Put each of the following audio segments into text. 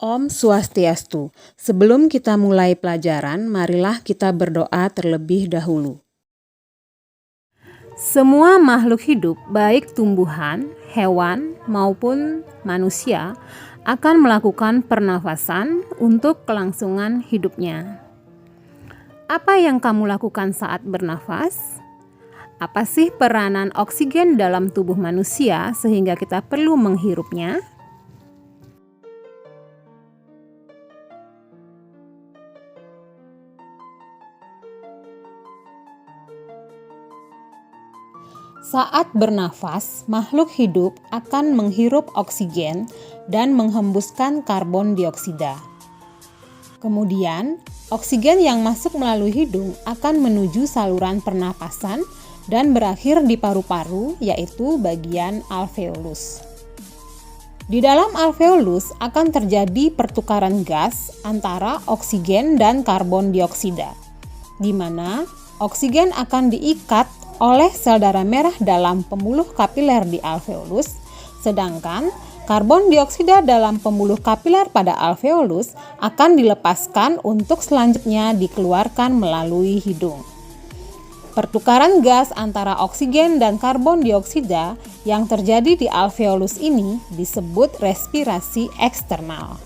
Om Swastiastu. Sebelum kita mulai pelajaran, marilah kita berdoa terlebih dahulu. Semua makhluk hidup, baik tumbuhan, hewan, maupun manusia, akan melakukan pernafasan untuk kelangsungan hidupnya. Apa yang kamu lakukan saat bernafas? Apa sih peranan oksigen dalam tubuh manusia sehingga kita perlu menghirupnya? Saat bernafas, makhluk hidup akan menghirup oksigen dan menghembuskan karbon dioksida. Kemudian, oksigen yang masuk melalui hidung akan menuju saluran pernapasan dan berakhir di paru-paru, yaitu bagian alveolus. Di dalam alveolus akan terjadi pertukaran gas antara oksigen dan karbon dioksida, di mana oksigen akan diikat oleh sel darah merah dalam pembuluh kapiler di alveolus, sedangkan karbon dioksida dalam pembuluh kapiler pada alveolus akan dilepaskan untuk selanjutnya dikeluarkan melalui hidung. Pertukaran gas antara oksigen dan karbon dioksida yang terjadi di alveolus ini disebut respirasi eksternal.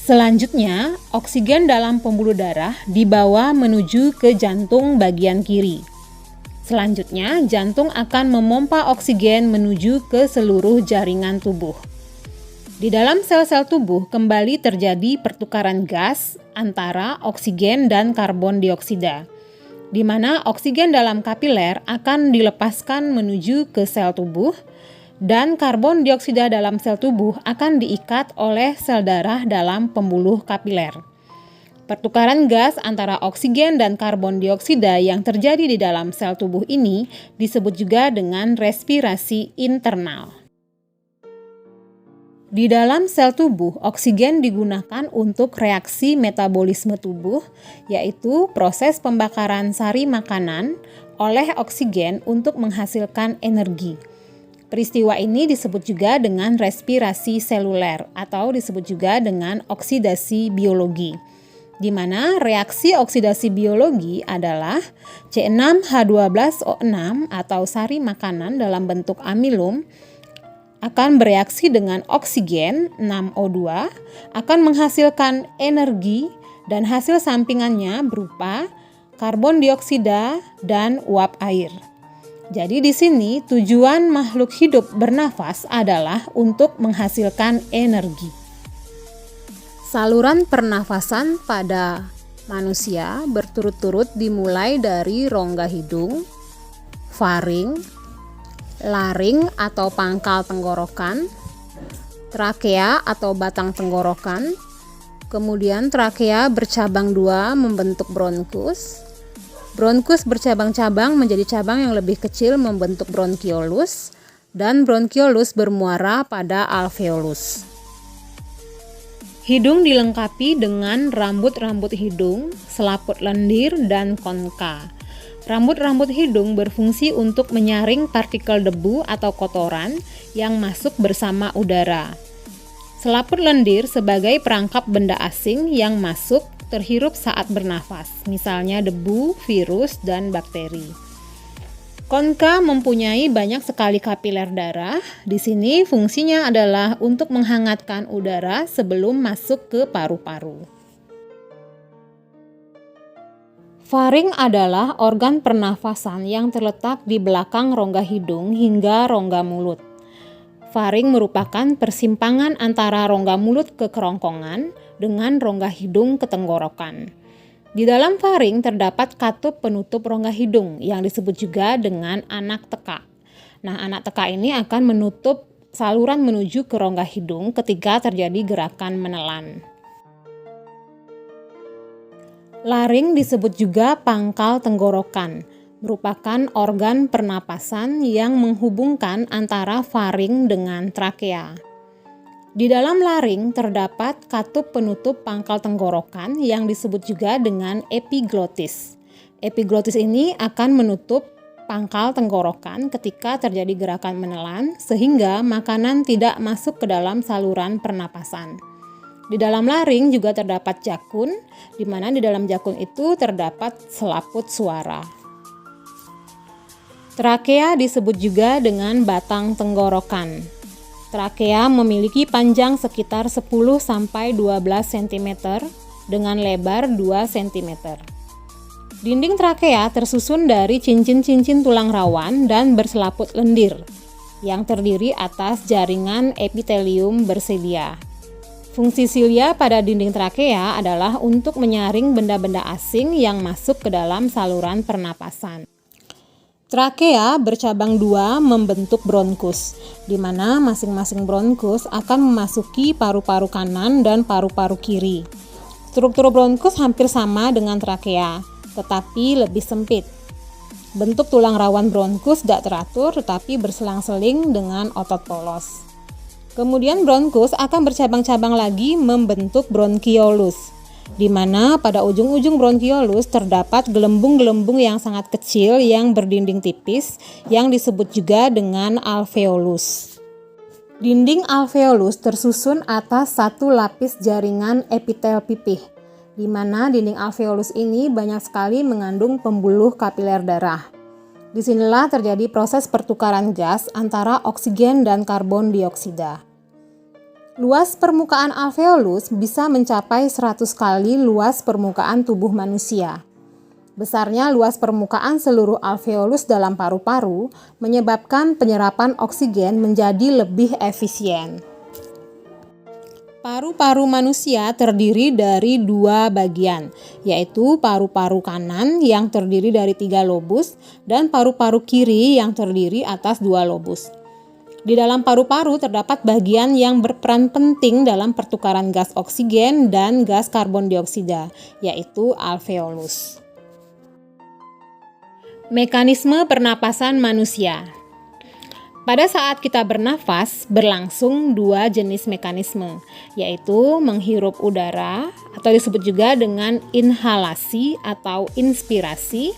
Selanjutnya, oksigen dalam pembuluh darah dibawa menuju ke jantung bagian kiri. Selanjutnya, jantung akan memompa oksigen menuju ke seluruh jaringan tubuh. Di dalam sel-sel tubuh kembali terjadi pertukaran gas antara oksigen dan karbon dioksida, di mana oksigen dalam kapiler akan dilepaskan menuju ke sel tubuh, dan karbon dioksida dalam sel tubuh akan diikat oleh sel darah dalam pembuluh kapiler. Pertukaran gas antara oksigen dan karbon dioksida yang terjadi di dalam sel tubuh ini disebut juga dengan respirasi internal. Di dalam sel tubuh, oksigen digunakan untuk reaksi metabolisme tubuh, yaitu proses pembakaran sari makanan oleh oksigen untuk menghasilkan energi. Peristiwa ini disebut juga dengan respirasi seluler atau disebut juga dengan oksidasi biologi, di mana reaksi oksidasi biologi adalah C6H12O6 atau sari makanan dalam bentuk amilum akan bereaksi dengan oksigen 6O2, akan menghasilkan energi dan hasil sampingannya berupa karbon dioksida dan uap air. Jadi di sini tujuan makhluk hidup bernafas adalah untuk menghasilkan energi. Saluran pernafasan pada manusia berturut-turut dimulai dari rongga hidung, faring, laring atau pangkal tenggorokan, trakea atau batang tenggorokan, kemudian trakea bercabang dua membentuk bronkus, bronkus bercabang-cabang menjadi cabang yang lebih kecil membentuk bronkiolus, dan bronkiolus bermuara pada alveolus. Hidung dilengkapi dengan rambut-rambut hidung, selaput lendir, dan konka. Rambut-rambut hidung berfungsi untuk menyaring partikel debu atau kotoran yang masuk bersama udara. Selaput lendir sebagai perangkap benda asing yang masuk terhirup saat bernafas, misalnya debu, virus, dan bakteri. Konka mempunyai banyak sekali kapiler darah. Di sini fungsinya adalah untuk menghangatkan udara sebelum masuk ke paru-paru. Faring adalah organ pernafasan yang terletak di belakang rongga hidung hingga rongga mulut. Faring merupakan persimpangan antara rongga mulut ke kerongkongan dengan rongga hidung ke tenggorokan. Di dalam faring terdapat katup penutup rongga hidung yang disebut juga dengan anak teka. Nah, anak teka ini akan menutup saluran menuju ke rongga hidung ketika terjadi gerakan menelan. Laring disebut juga pangkal tenggorokan, merupakan organ pernapasan yang menghubungkan antara faring dengan trakea. Di dalam laring terdapat katup penutup pangkal tenggorokan yang disebut juga dengan epiglotis. Epiglotis ini akan menutup pangkal tenggorokan ketika terjadi gerakan menelan sehingga makanan tidak masuk ke dalam saluran pernapasan. Di dalam laring juga terdapat jakun, di mana di dalam jakun itu terdapat selaput suara. Trakea disebut juga dengan batang tenggorokan. Trakea memiliki panjang sekitar 10-12 cm dengan lebar 2 cm. Dinding trakea tersusun dari cincin-cincin tulang rawan dan berselaput lendir yang terdiri atas jaringan epitelium bersilia. Fungsi silia pada dinding trakea adalah untuk menyaring benda-benda asing yang masuk ke dalam saluran pernapasan. Trakea bercabang dua membentuk bronkus, di mana masing-masing bronkus akan memasuki paru-paru kanan dan paru-paru kiri. Struktur bronkus hampir sama dengan trakea, tetapi lebih sempit. Bentuk tulang rawan bronkus tidak teratur tetapi berselang-seling dengan otot polos. Kemudian bronkus akan bercabang-cabang lagi membentuk bronkiolus, di mana pada ujung-ujung bronkiolus terdapat gelembung-gelembung yang sangat kecil yang berdinding tipis yang disebut juga dengan alveolus. Dinding alveolus tersusun atas satu lapis jaringan epitel pipih, di mana dinding alveolus ini banyak sekali mengandung pembuluh kapiler darah. Disinilah terjadi proses pertukaran gas antara oksigen dan karbon dioksida. Luas permukaan alveolus bisa mencapai 100 kali luas permukaan tubuh manusia. Besarnya luas permukaan seluruh alveolus dalam paru-paru menyebabkan penyerapan oksigen menjadi lebih efisien. Paru-paru manusia terdiri dari dua bagian, yaitu paru-paru kanan yang terdiri dari 3 lobus dan paru-paru kiri yang terdiri atas 2 lobus. Di dalam paru-paru terdapat bagian yang berperan penting dalam pertukaran gas oksigen dan gas karbon dioksida, yaitu alveolus. Mekanisme pernapasan manusia. Pada saat kita bernafas, berlangsung 2 jenis mekanisme, yaitu menghirup udara atau disebut juga dengan inhalasi atau inspirasi,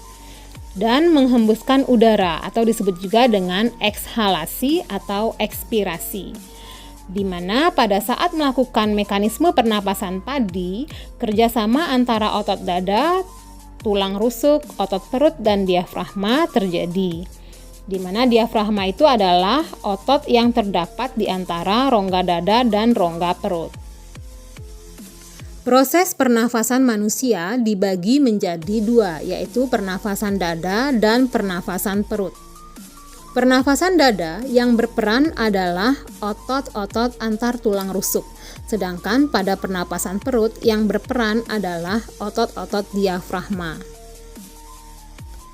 dan menghembuskan udara atau disebut juga dengan ekshalasi atau ekspirasi. Di mana pada saat melakukan mekanisme pernapasan tadi, kerjasama antara otot dada, tulang rusuk, otot perut, dan diafragma terjadi. Di mana diafragma itu adalah otot yang terdapat di antara rongga dada dan rongga perut. Proses pernafasan manusia dibagi menjadi 2, yaitu pernafasan dada dan pernafasan perut. Pernafasan dada yang berperan adalah otot-otot antar tulang rusuk, sedangkan pada pernapasan perut yang berperan adalah otot-otot diafragma.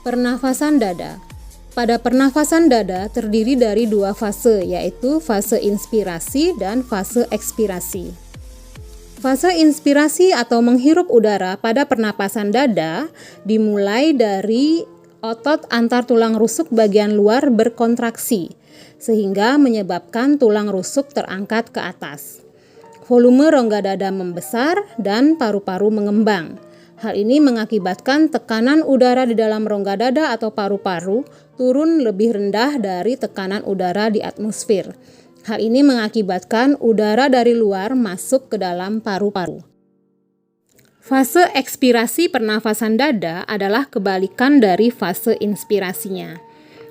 Pernafasan dada. Pada pernafasan dada terdiri dari 2 fase, yaitu fase inspirasi dan fase ekspirasi. Fase inspirasi atau menghirup udara pada pernapasan dada dimulai dari otot antar tulang rusuk bagian luar berkontraksi, sehingga menyebabkan tulang rusuk terangkat ke atas. Volume rongga dada membesar dan paru-paru mengembang. Hal ini mengakibatkan tekanan udara di dalam rongga dada atau paru-paru turun lebih rendah dari tekanan udara di atmosfer. Hal ini mengakibatkan udara dari luar masuk ke dalam paru-paru. Fase ekspirasi pernafasan dada adalah kebalikan dari fase inspirasinya,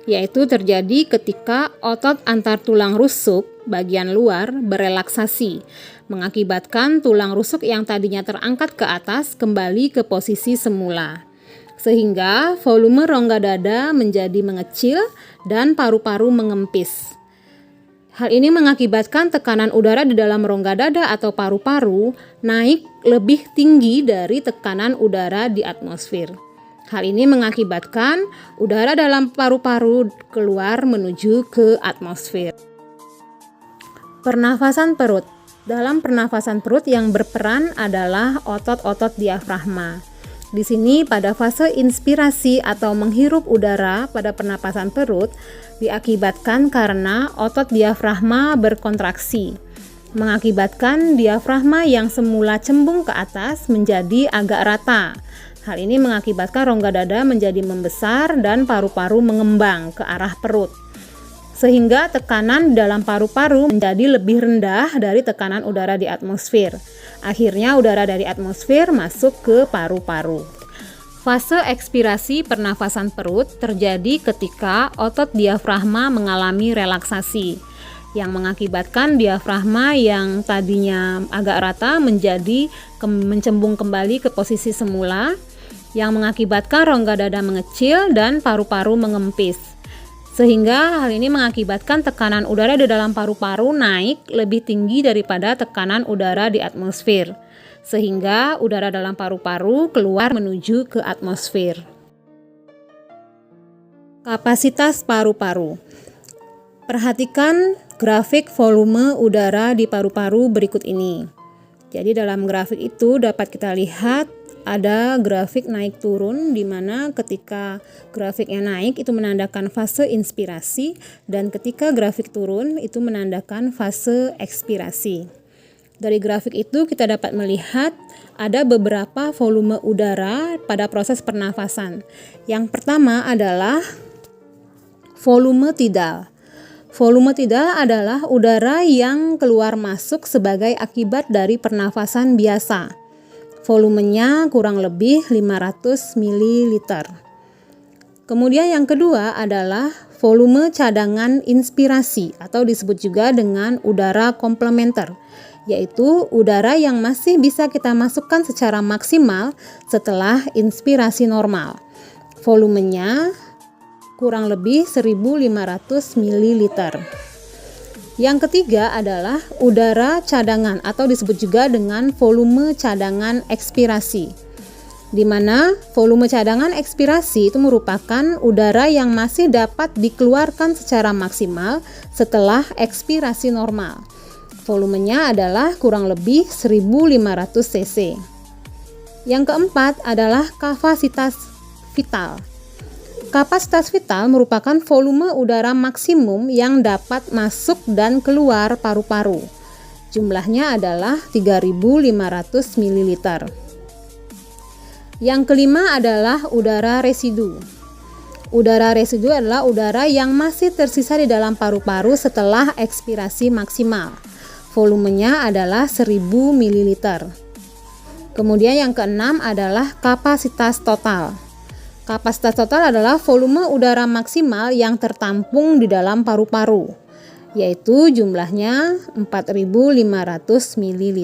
yaitu terjadi ketika otot antar tulang rusuk bagian luar berelaksasi, mengakibatkan tulang rusuk yang tadinya terangkat ke atas kembali ke posisi semula, sehingga volume rongga dada menjadi mengecil dan paru-paru mengempis. Hal ini mengakibatkan tekanan udara di dalam rongga dada atau paru-paru naik lebih tinggi dari tekanan udara di atmosfer. Hal ini mengakibatkan udara dalam paru-paru keluar menuju ke atmosfer. Pernafasan perut. Dalam pernafasan perut yang berperan adalah otot-otot diafragma. Di sini pada fase inspirasi atau menghirup udara pada pernapasan perut diakibatkan karena otot diafragma berkontraksi, mengakibatkan diafragma yang semula cembung ke atas menjadi agak rata. Hal ini mengakibatkan rongga dada menjadi membesar dan paru-paru mengembang ke arah perut. sehingga tekanan dalam paru-paru menjadi lebih rendah dari tekanan udara di atmosfer. Akhirnya udara dari atmosfer masuk ke paru-paru. Fase ekspirasi pernafasan perut terjadi ketika otot diafragma mengalami relaksasi, yang mengakibatkan diafragma yang tadinya agak rata menjadi mencembung kembali ke posisi semula, yang mengakibatkan rongga dada mengecil dan paru-paru mengempis. Sehingga hal ini mengakibatkan tekanan udara di dalam paru-paru naik lebih tinggi daripada tekanan udara di atmosfer, sehingga udara dalam paru-paru keluar menuju ke atmosfer. Kapasitas paru-paru. Perhatikan grafik volume udara di paru-paru berikut ini. Jadi dalam grafik itu dapat kita lihat ada grafik naik turun, di mana ketika grafiknya naik itu menandakan fase inspirasi, dan ketika grafik turun itu menandakan fase ekspirasi. Dari grafik itu kita dapat melihat ada beberapa volume udara pada proses pernafasan. Yang pertama adalah volume tidal. Volume tidal adalah udara yang keluar masuk sebagai akibat dari pernafasan biasa. Volumenya kurang lebih 500 ml. Kemudian yang kedua adalah volume cadangan inspirasi atau disebut juga dengan udara komplementer, yaitu udara yang masih bisa kita masukkan secara maksimal setelah inspirasi normal. Volumenya kurang lebih 1500 ml. Yang ketiga adalah udara cadangan atau disebut juga dengan volume cadangan ekspirasi, di mana volume cadangan ekspirasi itu merupakan udara yang masih dapat dikeluarkan secara maksimal setelah ekspirasi normal. Volumenya adalah kurang lebih 1500 cc. Yang keempat adalah kapasitas vital. Kapasitas vital merupakan volume udara maksimum yang dapat masuk dan keluar paru-paru. Jumlahnya adalah 3.500 ml. Yang kelima adalah udara residu. Udara residu adalah udara yang masih tersisa di dalam paru-paru setelah ekspirasi maksimal. Volumenya adalah 1.000 ml. Kemudian yang keenam adalah kapasitas total. Kapasitas total adalah volume udara maksimal yang tertampung di dalam paru-paru, yaitu jumlahnya 4.500 ml.